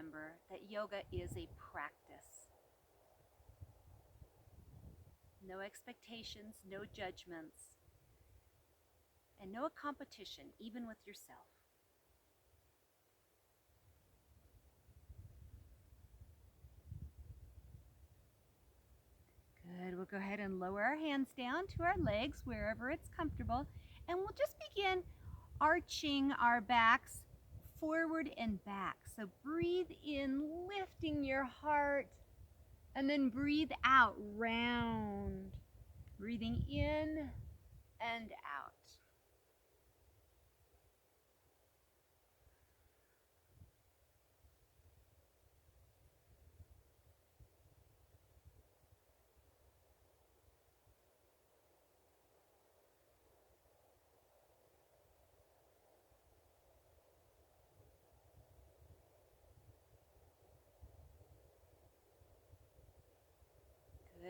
remember that yoga is a practice. No expectations, no judgments, and no competition, even with yourself. Good. We'll go ahead and lower our hands down to our legs wherever it's comfortable, and we'll just begin arching our backs forward and back. So breathe in, lifting your heart, and then breathe out, round. Breathing in and out.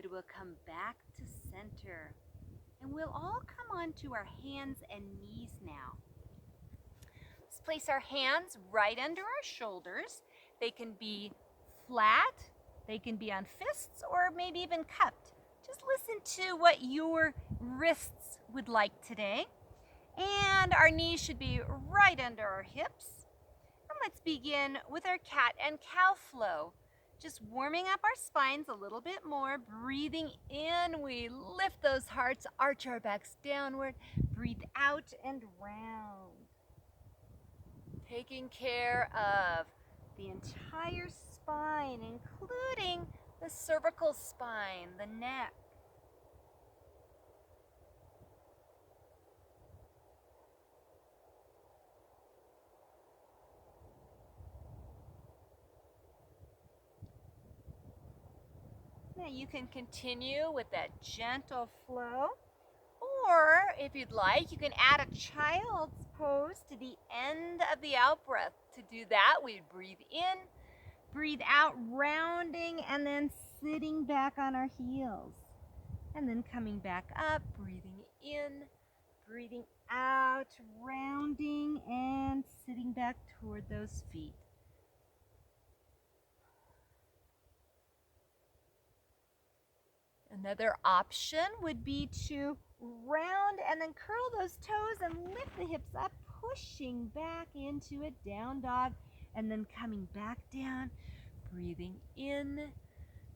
Good. We'll come back to center. And we'll all come onto our hands and knees now. Let's place our hands right under our shoulders. They can be flat, they can be on fists, or maybe even cupped. Just listen to what your wrists would like today. And our knees should be right under our hips. And let's begin with our cat and cow flow. Just warming up our spines a little bit more. Breathing in, we lift those hearts, arch our backs downward. Breathe out and round. Taking care of the entire spine, including the cervical spine, the neck. Now you can continue with that gentle flow, or if you'd like, you can add a child's pose to the end of the out breath. To do that, we breathe in, breathe out, rounding, and then sitting back on our heels. And then coming back up, breathing in, breathing out, rounding, and sitting back toward those feet. Another option would be to round and then curl those toes and lift the hips up, pushing back into a down dog, and then coming back down, breathing in,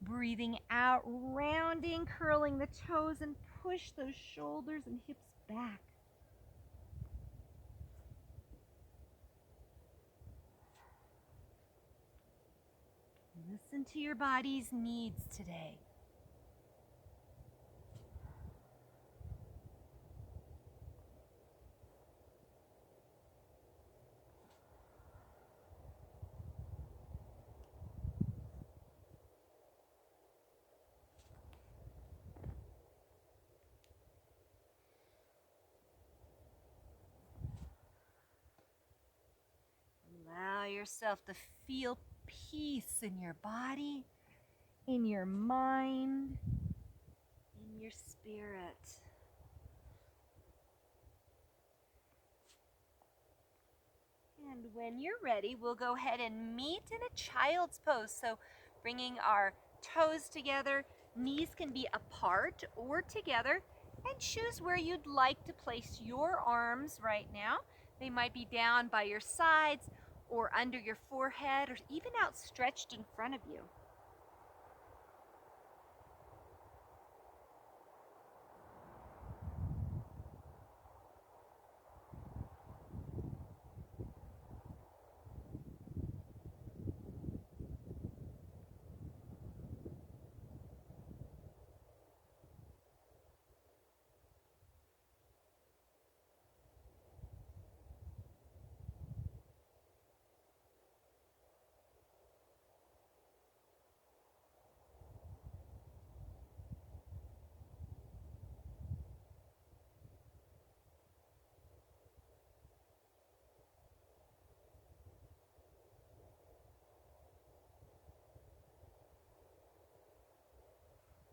breathing out, rounding, curling the toes, and push those shoulders and hips back. Listen to your body's needs today. Allow yourself to feel peace in your body, in your mind, in your spirit. And when you're ready, we'll go ahead and meet in a child's pose. So bringing our toes together, knees can be apart or together, and choose where you'd like to place your arms right now. They might be down by your sides or under your forehead or even outstretched in front of you.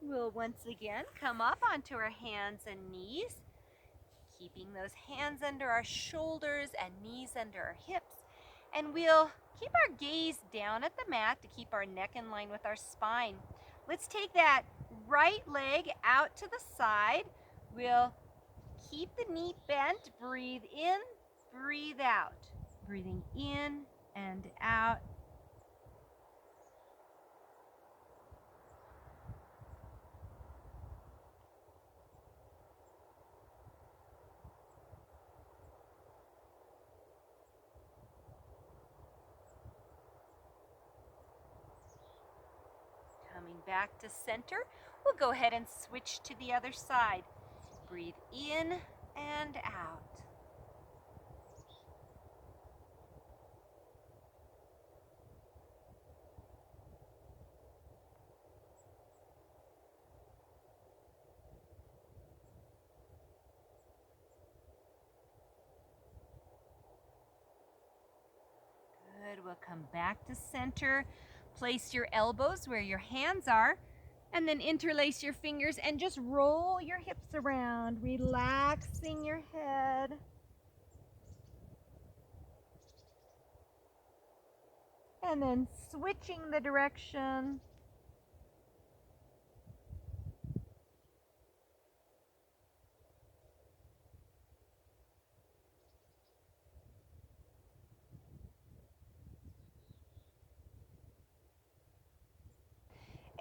We'll once again come up onto our hands and knees, keeping those hands under our shoulders and knees under our hips. And we'll Keep our gaze down at the mat to keep our neck in line with our spine. Let's take that right leg out to the side. We'll keep the knee bent. Breathe in, breathe out. Breathing in and out. Coming back to center, we'll go ahead and switch to the other side. Breathe in and out. Good, we'll come back to center. Place your elbows where your hands are, and then interlace your fingers and just roll your hips around, relaxing your head. And then switching the direction.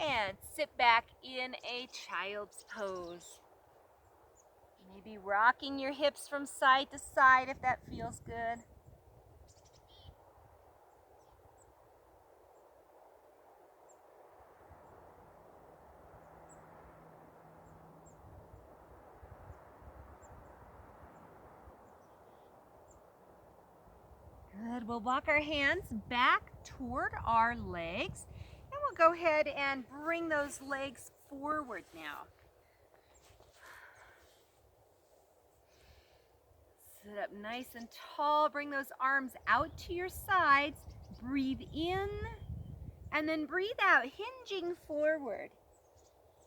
And sit back in a child's pose. Maybe rocking your hips from side to side if that feels good. Good. We'll walk our hands back toward our legs, and we'll go ahead and bring those legs forward now. Sit up nice and tall. Bring those arms out to your sides. Breathe in, and then breathe out, hinging forward.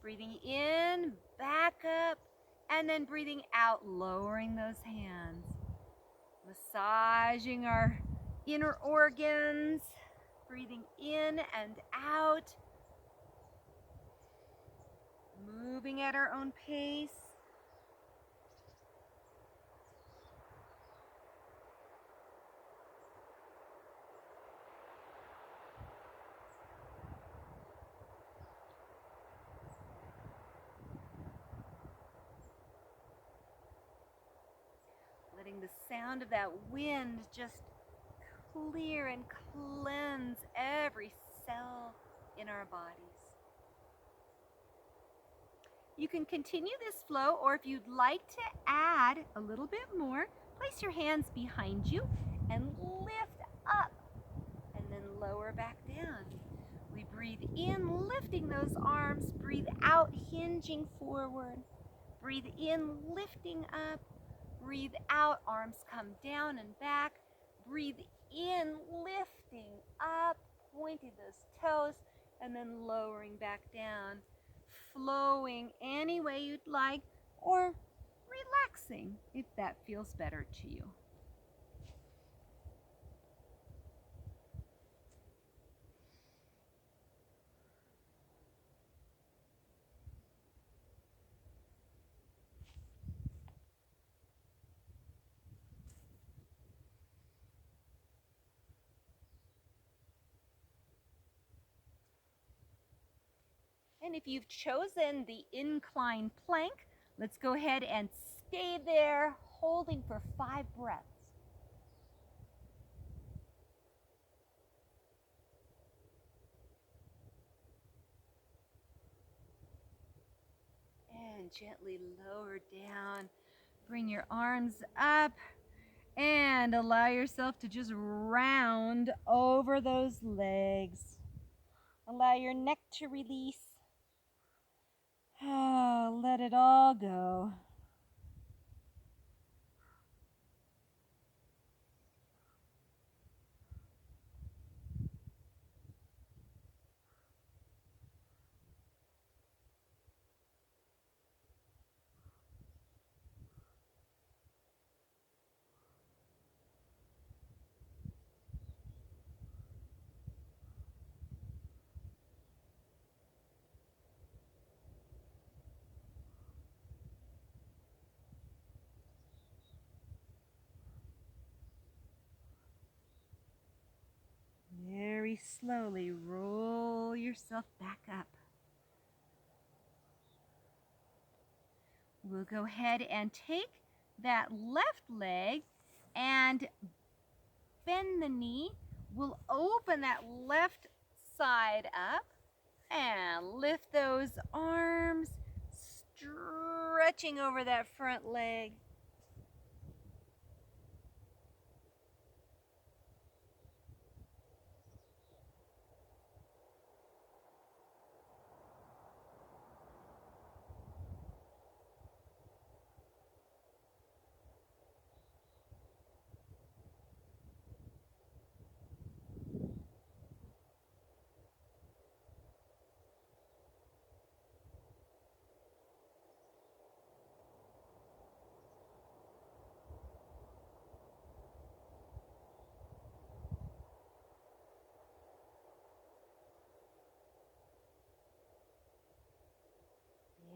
Breathing in, back up, and then breathing out, lowering those hands. Massaging our inner organs, breathing in and out, moving at our own pace. Letting the sound of that wind just clear and cleanse every cell in our bodies. You can continue this flow, or if you'd like to add a little bit more, place your hands behind you and lift up and then lower back down. We breathe in, lifting those arms. Breathe out, hinging forward. Breathe in, lifting up. Breathe out, arms come down and back. Breathe in, lifting up, pointing those toes, and then lowering back down. Flowing any way you'd like, or relaxing if that feels better to you. And if you've chosen the incline plank, let's go ahead and stay there, holding for 5 breaths. And gently lower down. Bring your arms up and allow yourself to just round over those legs. Allow your neck to release. Let it all go. slowly roll yourself back up. We'll go ahead and take that left leg and bend the knee. We'll open that left side up and lift those arms, stretching over that front leg.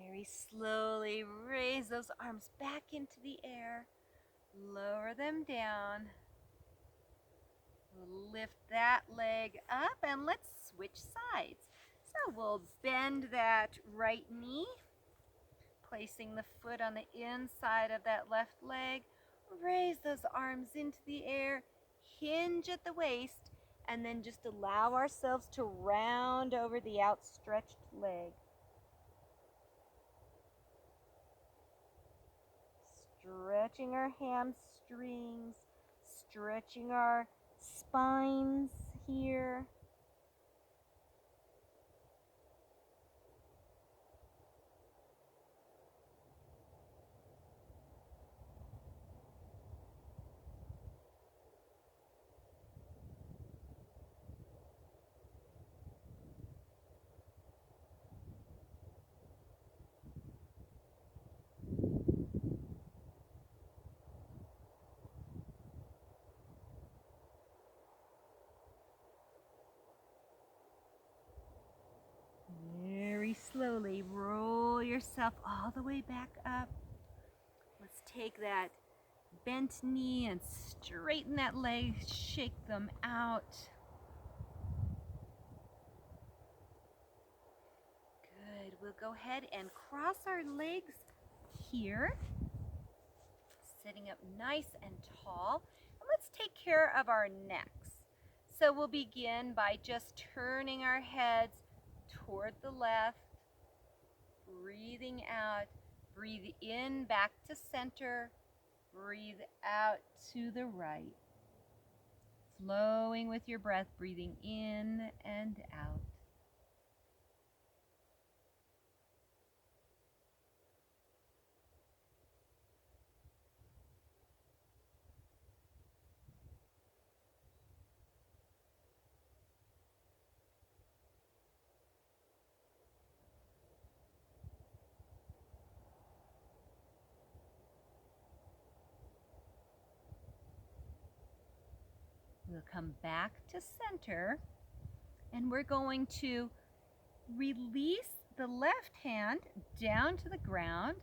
Very slowly raise those arms back into the air. Lower them down. We'll lift that leg up and let's switch sides. So we'll bend that right knee, placing the foot on the inside of that left leg. Raise those arms into the air, hinge at the waist, and then just allow ourselves to round over the outstretched leg. Stretching our hamstrings, stretching our spines here. Very slowly roll yourself all the way back up. Let's take that bent knee and straighten that leg, shake them out. Good. We'll go ahead and cross our legs here, sitting up nice and tall. And let's take care of our necks. So we'll begin by just turning our heads toward the left, breathing out. Breathe in back to center. Breathe out to the right. Flowing with your breath, breathing in and out. We'll come back to center, and we're going to release the left hand down to the ground.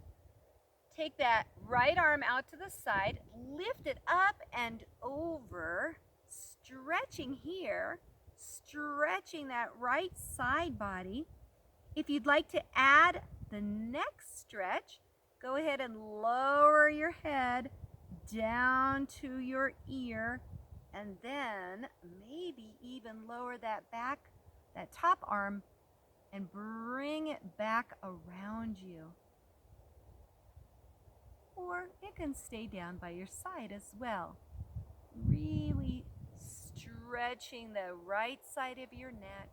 Take that right arm out to the side, lift it up and over, stretching here, stretching that right side body. If you'd like to add the next stretch, go ahead and lower your head down to your ear, and then maybe even lower that back, that top arm, and bring it back around you. Or it can stay down by your side as well. Really stretching the right side of your neck.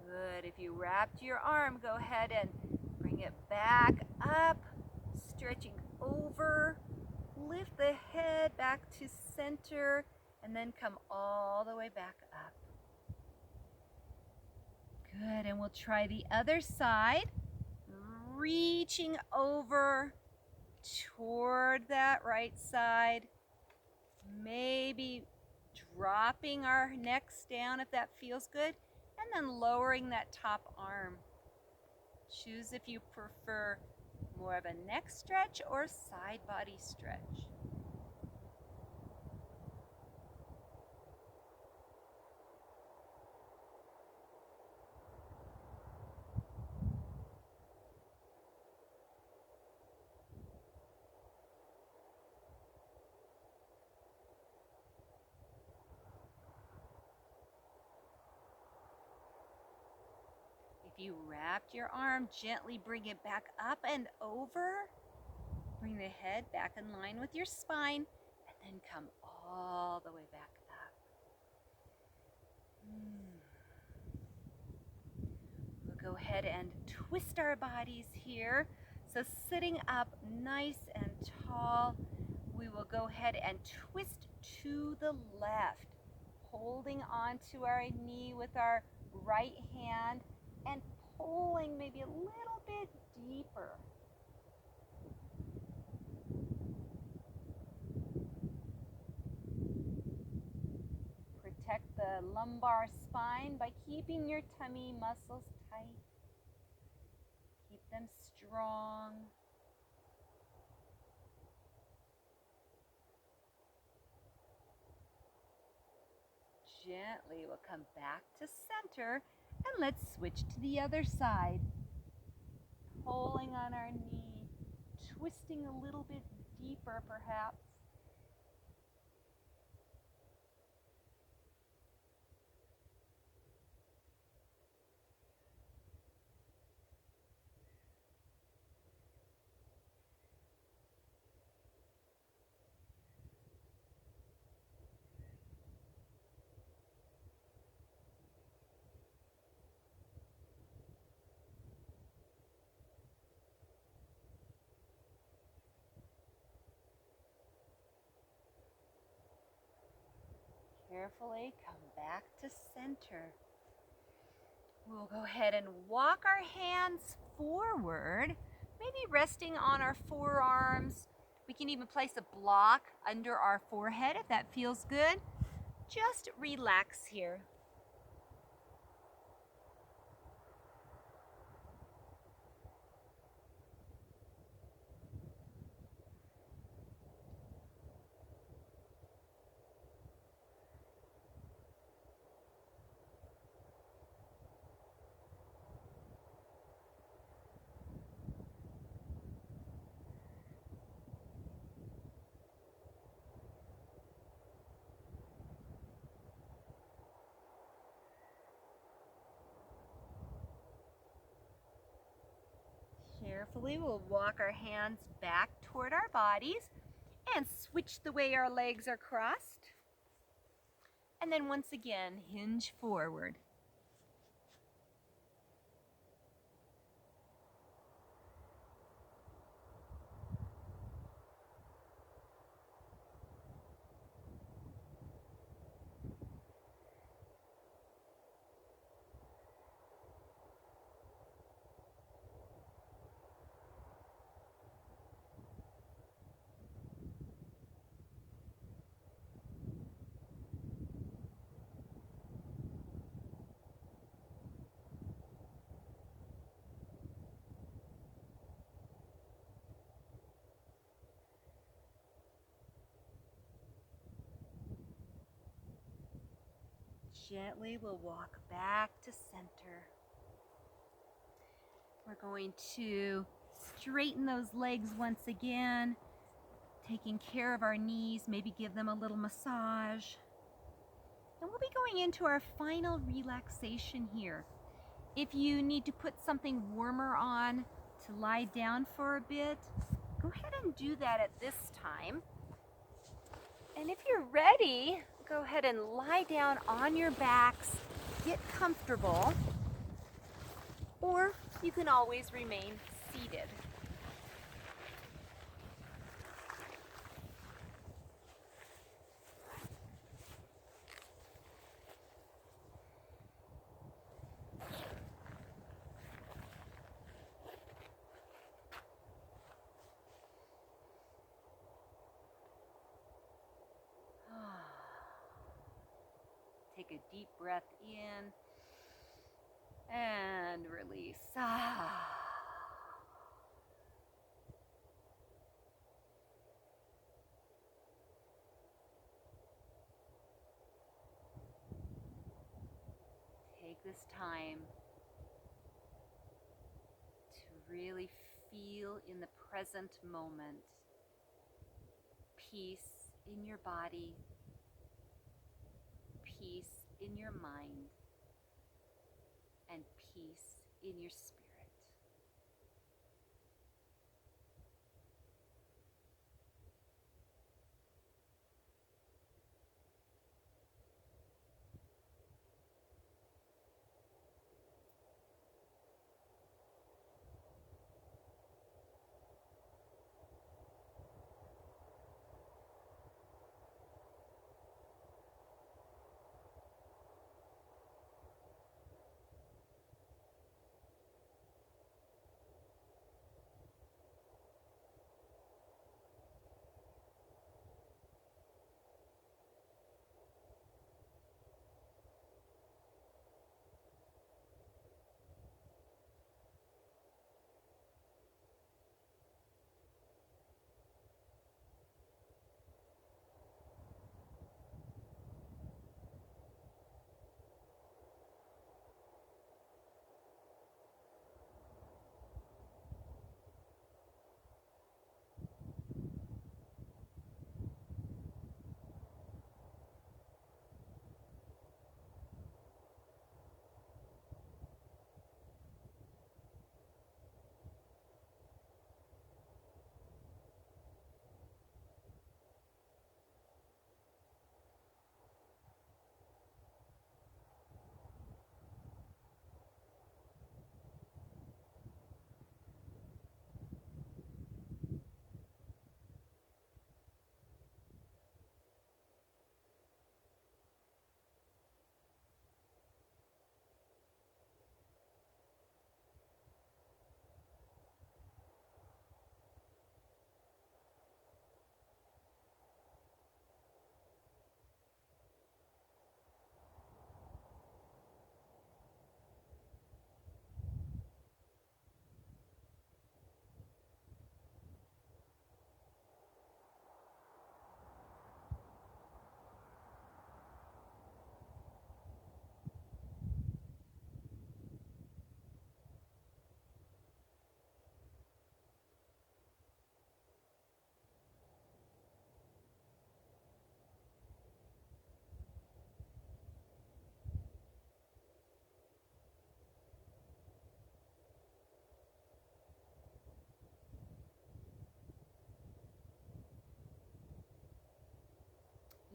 Good. If you wrapped your arm, go ahead and bring it back up, stretching over. Lift the head back to center, and then come all the way back up. Good, and we'll try the other side. Reaching over toward that right side. Maybe dropping our necks down if that feels good, and then lowering that top arm. Choose if you prefer more of a neck stretch or side body stretch. If you wrapped your arm, gently bring it back up and over. Bring the head back in line with your spine, and then come all the way back up. We'll go ahead and twist our bodies here. So sitting up nice and tall, we will go ahead and twist to the left, holding onto our knee with our right hand and pulling maybe a little bit deeper. Protect the lumbar spine by keeping your tummy muscles tight. Keep them strong. Gently, we'll come back to center, and let's switch to the other side. Pulling on our knee, twisting a little bit deeper perhaps. Carefully come back to center. We'll go ahead and walk our hands forward, maybe resting on our forearms. We can even place a block under our forehead if that feels good. Just relax here. Carefully, we'll walk our hands back toward our bodies and switch the way our legs are crossed. And then once again, hinge forward. Gently, we'll walk back to center. We're going to straighten those legs once again, taking care of our knees, maybe give them a little massage. And we'll be going into our final relaxation here. If you need to put something warmer on to lie down for a bit, go ahead and do that at this time. And if you're ready, go ahead and lie down on your backs, get comfortable, or you can always remain seated. take a deep breath in and release. Ah. Take this time to really feel in the present moment peace in your body, peace in your mind, and peace in your spirit.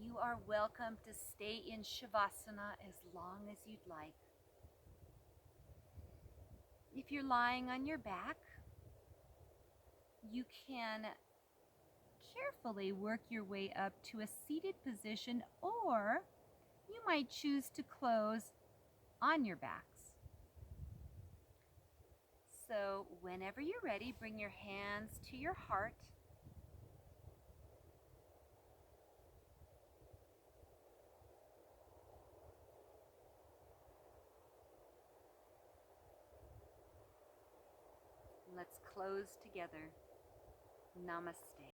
You are welcome to stay in Shavasana as long as you'd like. If you're lying on your back, you can carefully work your way up to a seated position, or you might choose to close on your backs. So whenever you're ready, bring your hands to your heart. Let's close together. Namaste.